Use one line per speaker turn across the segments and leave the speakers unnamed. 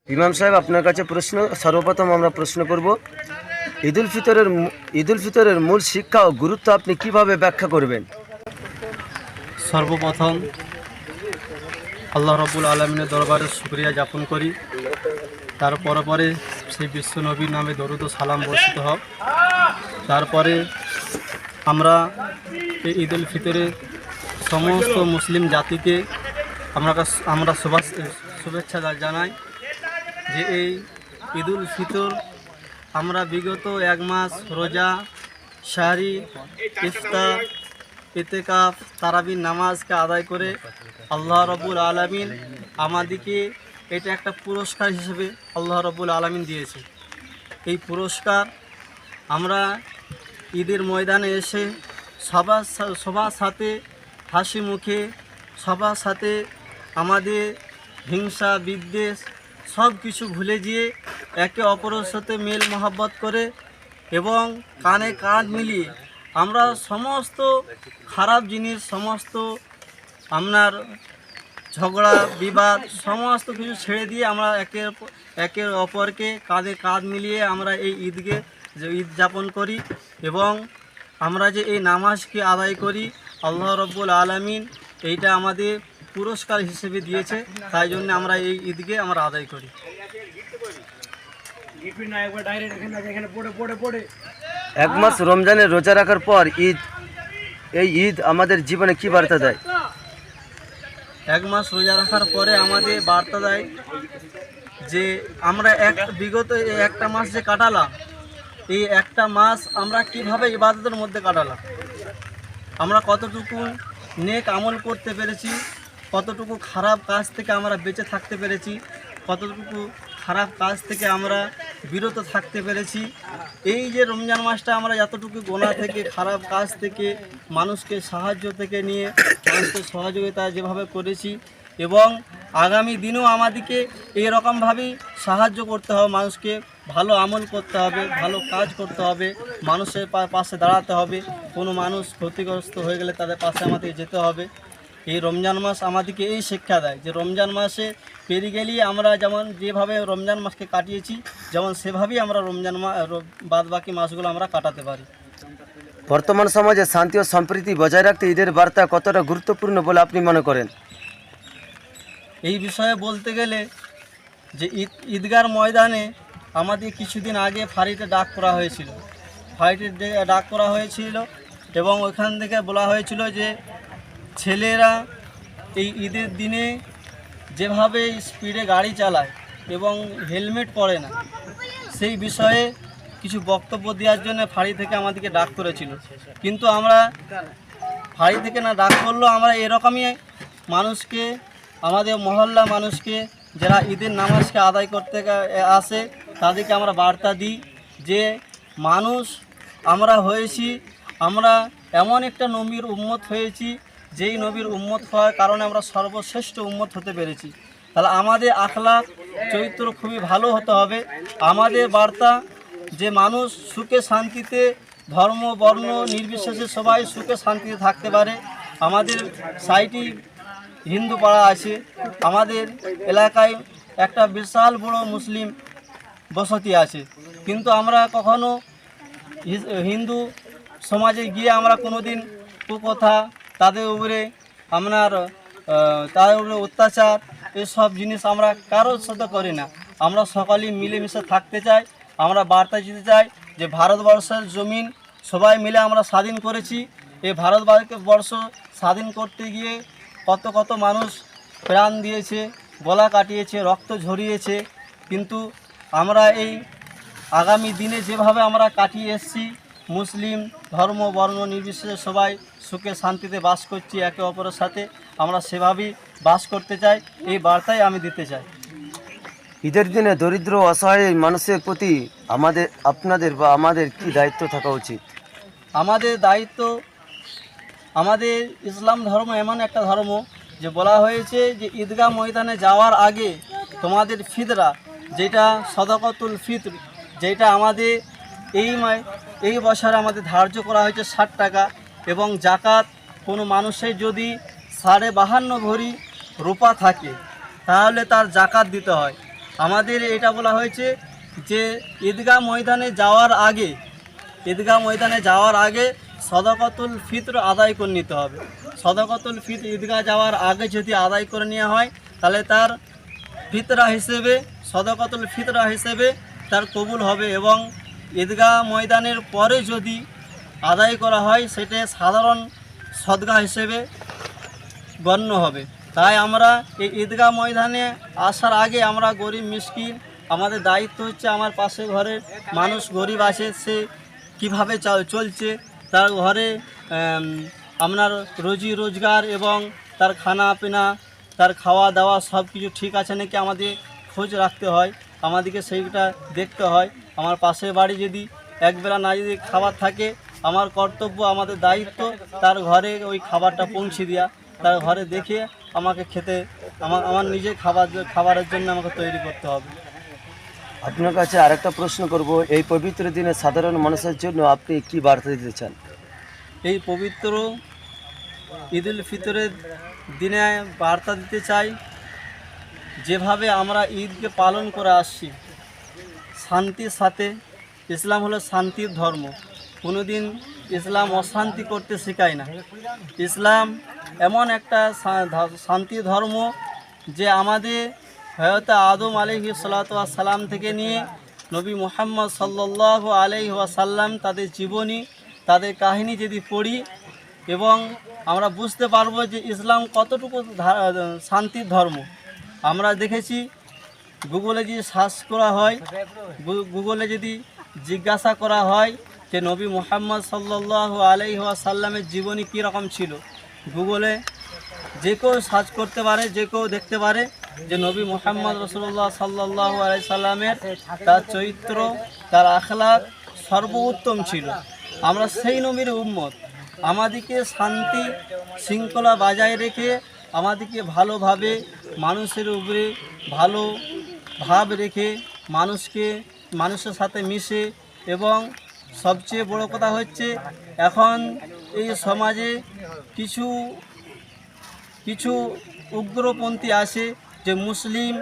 ইমাম সাহেব, আপনার কাছে প্রশ্ন। সর্বপ্রথম আমরা প্রশ্ন করব, ঈদুল ফিতরের মূল শিক্ষা ও গুরুত্ব আপনি কিভাবে ব্যাখ্যা করবেন?
সর্বপ্রথম আল্লাহ রাব্বুল আলামিনের দরবারে শুকরিয়া জ্ঞাপন করি। তারপরে সেই বিশ্ব নবীর নামে দরুদ ও সালাম বর্ষিত হোক। তারপরে আমরা এই ঈদুল ফিতরে সমস্ত মুসলিম জাতিকে আমরা শুভেচ্ছা জানাই যে এই ঈদুল ফিতর আমরা বিগত এক মাস রোজা, সাহরি, ইফতার, ইতেকাফ, তারাবির নামাজকে আদায় করে আল্লাহ রাব্বুল আলামিন আমাদেরকে এটা একটা পুরস্কার হিসেবে আল্লাহ রাব্বুল আলামিন দিয়েছে। এই আমরা ঈদের ময়দানে এসে সবার সাথে হাসি মুখে, সবার সাথে আমাদের হিংসা বিদ্বেষ সব কিছু ভুলে গিয়ে একে অপরের সাথে মেল মহাব্বত করে এবং কানে কাঁধ মিলিয়ে আমরা সমস্ত খারাপ জিনিস, সমস্ত আপনার ঝগড়া বিবাদ সমস্ত কিছু ছেড়ে দিয়ে আমরা একে অপরকে কাঁধে কাঁধ মিলিয়ে আমরা এই ঈদ যাপন করি এবং আমরা যে এই নামাজকে আদায় করি আল্লাহ রাব্বুল আলামিন এইটা আমাদের পুরস্কার হিসেবে দিয়েছে, তাই জন্য আমরা এই ঈদকে আমরা আদায় করি।
এক মাস রমজানের রোজা রাখার পর এই ঈদ আমাদের জীবনে কি বার্তা দেয়?
এক মাস রোজা রাখার পরে আমাদের বার্তা দেয় যে আমরা বিগত এই একটা মাস যে কাটালাম, এই একটা মাস আমরা কিভাবে ইবাদতের মধ্যে কাটালাম, আমরা কতটুকু নেক আমল করতে পেরেছি, কতটুকু খারাপ কাজ থেকে আমরা বেঁচে থাকতে পেরেছি, কতটুকু খারাপ কাজ থেকে আমরা বিরত থাকতে পেরেছি। এই যে রমজান মাসটা আমরা যতটুকু গোনা থেকে, খারাপ কাজ থেকে, মানুষকে সাহায্য থেকে নিয়ে মানুষকে সহযোগিতা যেভাবে করেছি এবং আগামী দিনেও আমাদেরকে এইরকমভাবেই সাহায্য করতে হবে, মানুষকে ভালো আমল করতে হবে, ভালো কাজ করতে হবে, মানুষের পাশে দাঁড়াতে হবে, কোনো মানুষ ক্ষতিগ্রস্ত হয়ে গেলে তাদের পাশে আমাদের যেতে হবে। এই রমজান মাস আমাদেরকে এই শিক্ষা দেয় যে রমজান মাসে পেরিয়ে গেলেই আমরা যেভাবে রমজান মাসকে কাটিয়েছি যেমন সেভাবেই আমরা বাদ বাকি মাসগুলো আমরা কাটাতে পারি।
বর্তমান সমাজে শান্তি ও সম্প্রীতি বজায় রাখতে ঈদের বার্তা কতটা গুরুত্বপূর্ণ বলে আপনি মনে করেন?
এই বিষয়ে বলতে গেলে যে ঈদগার ময়দানে আমাদের কিছুদিন আগে ফাঁড়িতে ডাক করা হয়েছিল এবং ওইখান থেকে বলা হয়েছিল যে ছেলেরা এই ঈদের দিনে যেভাবে স্পিডে গাড়ি চালায় এবং হেলমেট পরে না, সেই বিষয়ে কিছু বক্তব্য দেওয়ার জন্য ফাঁড়ি থেকে আমাদেরকে ডাক করেছিল। কিন্তু আমরা ফাঁড়ি থেকে না ডাক করলেও আমরা এরকমই মানুষকে, আমাদের মহল্লা মানুষকে যারা ঈদের নামাজকে আদায় করতে আসে তাদেরকে আমরা বার্তা দিই যে মানুষ আমরা হয়েছি, আমরা এমন একটা নবীর উম্মত হয়েছি যেই নবীর উম্মত হওয়ার কারণে আমরা সর্বশ্রেষ্ঠ উম্মত হতে পেরেছি। তাহলে আমাদের আখলাক চরিত্র খুবই ভালো হতে হবে। আমাদের বার্তা যে মানুষ সুখে শান্তিতে, ধর্ম বর্ণ নির্বিশেষে সবাই সুখে শান্তিতে থাকতে পারে। আমাদের সাইটি হিন্দু পাড়া আছে, আমাদের এলাকায় একটা বিশাল বড় মুসলিম বসতি আছে, কিন্তু আমরা কখনো হিন্দু সমাজে গিয়ে আমরা কোনোদিন কুকথা, তাদের উপরে অত্যাচার এসব জিনিস আমরা কারোর সাথে করি না। আমরা সকলেই মিলেমিশে থাকতে চাই। আমরা বার্তা দিতে চাই যে ভারতবর্ষের জমিন সবাই মিলে আমরা স্বাধীন করেছি। এই ভারতবর্ষ স্বাধীন করতে গিয়ে কত কত মানুষ প্রাণ দিয়েছে, গলা কাটিয়েছে, রক্ত ঝরিয়েছে, কিন্তু আমরা এই আগামী দিনে যেভাবে আমরা কাটিয়ে এসেছি, মুসলিম ধর্ম বর্ণ নির্বিশেষে সবাই সুখে শান্তিতে বাস করছি একে অপরের সাথে, আমরা সেভাবেই বাস করতে চাই। এই বার্তাই আমি দিতে চাই।
ঈদের দিনে দরিদ্র অসহায় মানুষের প্রতি আমাদের কি দায়িত্ব থাকা উচিত?
আমাদের দায়িত্ব, আমাদের ইসলাম ধর্ম এমন একটা ধর্ম যে বলা হয়েছে যে ঈদগাহ ময়দানে যাওয়ার আগে তোমাদের ফিতরা, যেটা সদকাতুল ফিতর, যেটা আমাদের এই বছর আমাদের ধার্য করা হয়েছে 60 টাকা, এবং জাকাত কোনো মানুষের যদি 52.5 ভরি রূপা থাকে তাহলে তার জাকাত দিতে হয়। আমাদের এটা বলা হয়েছে যে ঈদগাহ ময়দানে যাওয়ার আগে সদাকাতুল ফিতর আদায় করে নিতে হবে। সদাকাতুল ফিতর ঈদগাহ যাওয়ার আগে যদি আদায় করে নেওয়া হয় তাহলে তার ফিতরা হিসেবে, সদাকাতুল ফিতরা হিসেবে তার কবুল হবে, এবং ঈদগাহ ময়দানের পরে যদি আদায় করা হয় সেটা সাধারণ সদকা হিসেবে গণ্য হবে। তাই আমরা এই ঈদগাহ ময়দানে আসার আগে আমরা গরিব মিসকিন, আমাদের দায়িত্ব হচ্ছে আমার পাশে ঘরের মানুষ গরিব আছে, সে কীভাবে চলছে, তার ঘরে আপনার রুজি রোজগার এবং তার খানা পিনা, তার খাওয়া দাওয়া সব কিছু ঠিক আছে নাকি আমাদের খোঁজ রাখতে হয়, আমাদেরকে সেইটা দেখতে হয়। আমার পাশের বাড়ি যদি একবেলা না যদি খাবার থাকে, আমার কর্তব্য, আমাদের দায়িত্ব তার ঘরে ওই খাবারটা পৌঁছে দেওয়া, তার ঘরে দেখে আমাকে খেতে, আমার নিজে খাবারের জন্য আমাকে তৈরি করতে হবে।
আপনার কাছে আরেকটা প্রশ্ন করব, এই পবিত্র দিনে সাধারণ মানুষের জন্য আপনি কি বার্তা দিতে চান?
এই পবিত্র ঈদুল ফিতরের দিনে বার্তা দিতে চাই, যেভাবে আমরা ঈদকে পালন করে আসছি শান্তির সাথে। ইসলাম হলো শান্তির ধর্ম, কোনোদিন ইসলাম অশান্তি করতে শেখায় না। ইসলাম এমন একটা শান্তি ধর্ম যে আমাদের হযরত আদম আলাইহিস সালাতু ওয়াস সালাম থেকে নিয়ে নবী মুহাম্মদ সাল্লাল্লাহু আলাইহি ওয়াসাল্লাম তাদের জীবনী, তাদের কাহিনী যদি পড়ি, এবং আমরা বুঝতে পারবো যে ইসলাম কতটুকু শান্তির ধর্ম। আমরা দেখেছি, গুগলে যদি সার্চ করা হয়, গুগলে যদি জিজ্ঞাসা করা হয় যে নবী মুহাম্মদ সাল্লাল্লাহু আলাইহি ওয়াসাল্লামের জীবনী কীরকম ছিল, গুগলে যে কেউ সার্চ করতে পারে, যে কেউ দেখতে পারে যে নবী মুহাম্মদ রাসূলুল্লাহ সাল্লাল্লাহু আলাইহি সাল্লামের তার চরিত্র, তার আখলাক সর্বোত্তম ছিল। আমরা সেই নবীর উম্মত, আমাদেরকে শান্তি শৃঙ্খলা বজায় রেখে, আমাদেরকে ভালোভাবে মানুষের উপরে ভালো ভাব রেখে, মানুষের সাথে মিশে, এবং সবচেয়ে বড় কথা হচ্ছে এখন এই সমাজে কিছু উগ্রপন্থী আছে যে মুসলিম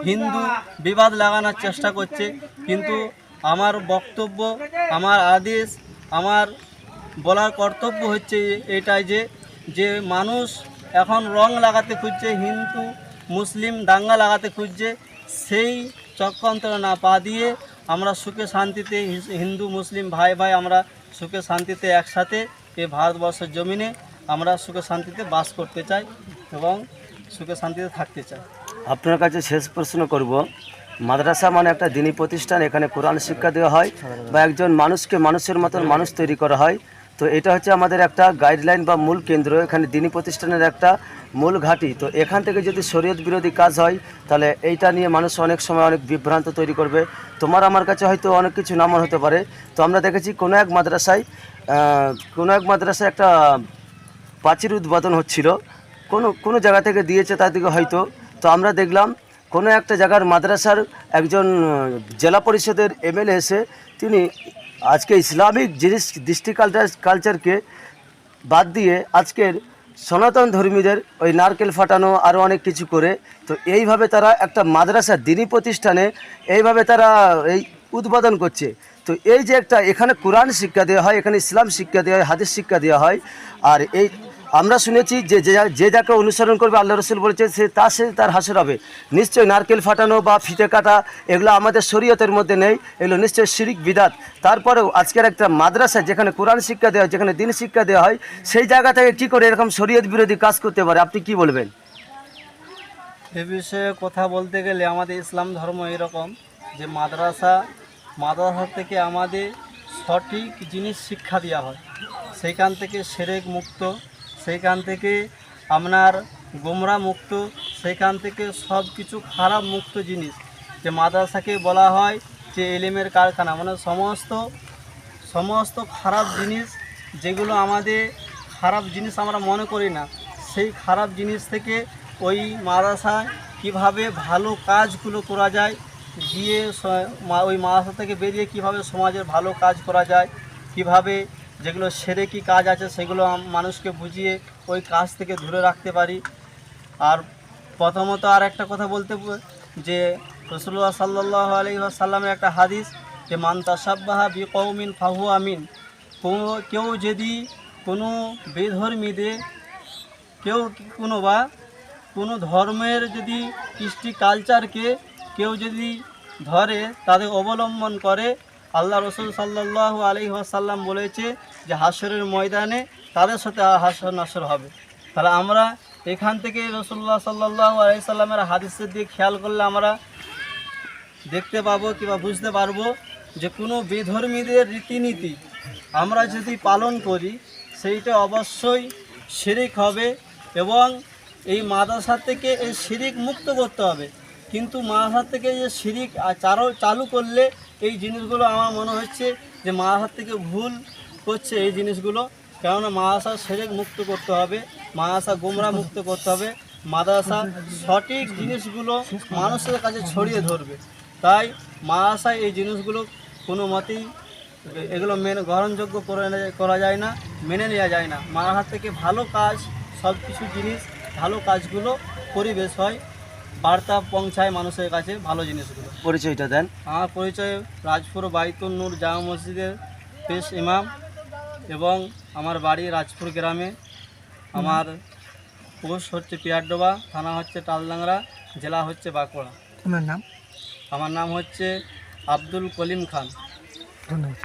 হিন্দু বিবাদ লাগানোর চেষ্টা করছে, কিন্তু আমার বক্তব্য, আমার আদেশ, আমার বলার কর্তব্য হচ্ছে এটাই যে মানুষ এখন রং লাগাতে খুঁজছে, হিন্দু মুসলিম দাঙ্গা লাগাতে খুঁজছে, সেই চক্রান্তর না পা দিয়ে আমরা সুখে শান্তিতে, হিন্দু মুসলিম ভাই ভাই আমরা সুখে শান্তিতে একসাথে এই ভারতবর্ষের জমিনে আমরা সুখে শান্তিতে বাস করতে চাই এবং সুখে শান্তিতে থাকতে চাই।
আপনার কাছে শেষ প্রশ্ন করব, মাদ্রাসা মানে একটা দিনী প্রতিষ্ঠান, এখানে কোরআন শিক্ষা দেওয়া হয় বা একজন মানুষকে মানুষের মতন মানুষ তৈরি করা হয়। তো এটা হচ্ছে আমাদের একটা গাইডলাইন বা মূল কেন্দ্র, এখানে দিনী প্রতিষ্ঠানের একটা মূল ঘাঁটি। তো এখান থেকে যদি শরীয়ত বিরোধী কাজ হয় তাহলে এইটা নিয়ে মানুষ অনেক সময় অনেক বিভ্রান্ত তৈরি করবে। তোমার আমার কাছে হয়তো অনেক কিছু নাম হতে পারে। তো আমরা দেখেছি কোনো এক মাদ্রাসায় একটা প্রাচীর উদ্বোধন হচ্ছিল, কোনো জায়গা থেকে দিয়েছে তাদেরকে হয়তো। তো আমরা দেখলাম কোনো একটা জায়গার মাদ্রাসার একজন জেলা পরিষদের এমএলএ এসে তিনি আজকে ইসলামিক দৃষ্টি কালচারকে বাদ দিয়ে আজকের সনাতন ধর্মীদের ওই নারকেল ফাটানো আরও অনেক কিছু করে, তো এইভাবে তারা একটা মাদ্রাসা দিনী প্রতিষ্ঠানে এইভাবে তারা এই উদ্বোধন করছে। তো এই যে একটা এখানে কোরআন শিক্ষা দেওয়া হয়, এখানে ইসলাম শিক্ষা দেওয়া হয়, হাদিস শিক্ষা দেওয়া হয়। আর এই আমরা শুনেছি যে যাকে অনুসরণ করবে, আল্লাহ রসুল বলেছে সে তার হাসর হবে। নিশ্চয়ই নারকেল ফাটানো বা ফিতে কাটা এগুলো আমাদের শরীয়তের মধ্যে নেই, এগুলো নিশ্চয়ই শিরিক বিদাত। তারপরেও আজকের একটা মাদ্রাসা যেখানে কোরআন শিক্ষা দেওয়া হয়, যেখানে দিন শিক্ষা দেওয়া হয়, সেই জায়গা থেকে কী করে এরকম শরীয়ত বিরোধী কাজ করতে পারে, আপনি কি বলবেন?
এ বিষয়ে কথা বলতে গেলে আমাদের ইসলাম ধর্ম এরকম যে মাদ্রাসা থেকে আমাদের সঠিক জিনিস শিক্ষা দেওয়া হয়, সেইখান থেকে শিরক মুক্ত, সেইখান থেকে আপনার গোমরা মুক্ত, সেইখান থেকে সব কিছু খারাপ মুক্ত জিনিস। যে মাদ্রাসাকে বলা হয় যে ইলমের কারখানা, মানে সমস্ত খারাপ জিনিস যেগুলো আমাদের খারাপ জিনিস আমরা মনে করি না, সেই খারাপ জিনিস থেকে ওই মাদ্রাসায় কীভাবে ভালো কাজগুলো করা যায়, গিয়ে ওই মাদ্রাসা থেকে বেরিয়ে কিভাবে সমাজের ভালো কাজ করা যায়, কিভাবে যেগুলো শিরকি কাজ আছে সেগুলো মানুষকে বুঝিয়ে ওই কাজ থেকে দূরে রাখতে পারি। আর প্রথমত আর একটা কথা বলতে যে রাসূলুল্লাহ সাল্লাল্লাহু আলাইহি ওয়াসাল্লামের একটা হাদিস যে মান তাশাব্বাহা বিকওমিন ফাহুয়া আমিন। কেউ যদি কোনো বেধর্মীদের কোনো ধর্মের যদি কৃষ্টি কালচারকে কেউ যদি ধরে তাদের অবলম্বন করে, আল্লাহ রসুল সাল্লাল্লাহু আলাইহি ওয়াসাল্লাম বলেছে যে হাসরের ময়দানে তাদের সাথে হাসর নাসর হবে। তাহলে আমরা এখান থেকে রাসূলুল্লাহ সাল্লাল্লাহু আলাইহি সাল্লামের হাদিসের দিকে খেয়াল করলে আমরা দেখতে পাবো কিংবা বুঝতে পারবো যে কোনো বেধর্মীদের রীতিনীতি আমরা যদি পালন করি সেইটা অবশ্যই শিরিক হবে এবং এই মাদ্রাসা থেকে এই শিরিক মুক্ত করতে হবে। কিন্তু মাদ্রাসা থেকে যে শিরিক চালু করলে এই জিনিসগুলো আমার মনে হচ্ছে যে মাদ্রাসা থেকে ভুল করছে এই জিনিসগুলো। কেননা মাদ্রাসা শিরিক মুক্ত করতে হবে, মাদ্রাসা গোমরা মুক্ত করতে হবে, মাদ্রাসা সঠিক জিনিসগুলো মানুষের কাছে ছড়িয়ে ধরবে। তাই মাদ্রাসায় এই জিনিসগুলো কোনো মতেই এগুলো গ্রহণযোগ্য করা যায় না, মেনে নেওয়া যায় না। মাদ্রাসা থেকে ভালো কাজ, সব কিছু জিনিস ভালো কাজগুলো পরিবেশ হয়, বার্তা পৌঁছায় মানুষের কাছে ভালো জিনিসগুলো।
পরিচয়টা দেন।
আমার পরিচয় রাজপুর বাইতুন নূর জামা মসজিদের পেশ ইমাম এবং আমার বাড়ি রাজপুর গ্রামে। আমার পোস্ট হচ্ছে পিয়ারডোবা, থানা হচ্ছে তালডাংরা, জেলা হচ্ছে বাঁকুড়া।
আপনার নাম?
আমার নাম হচ্ছে আব্দুল কলিম খান।
ধন্যবাদ।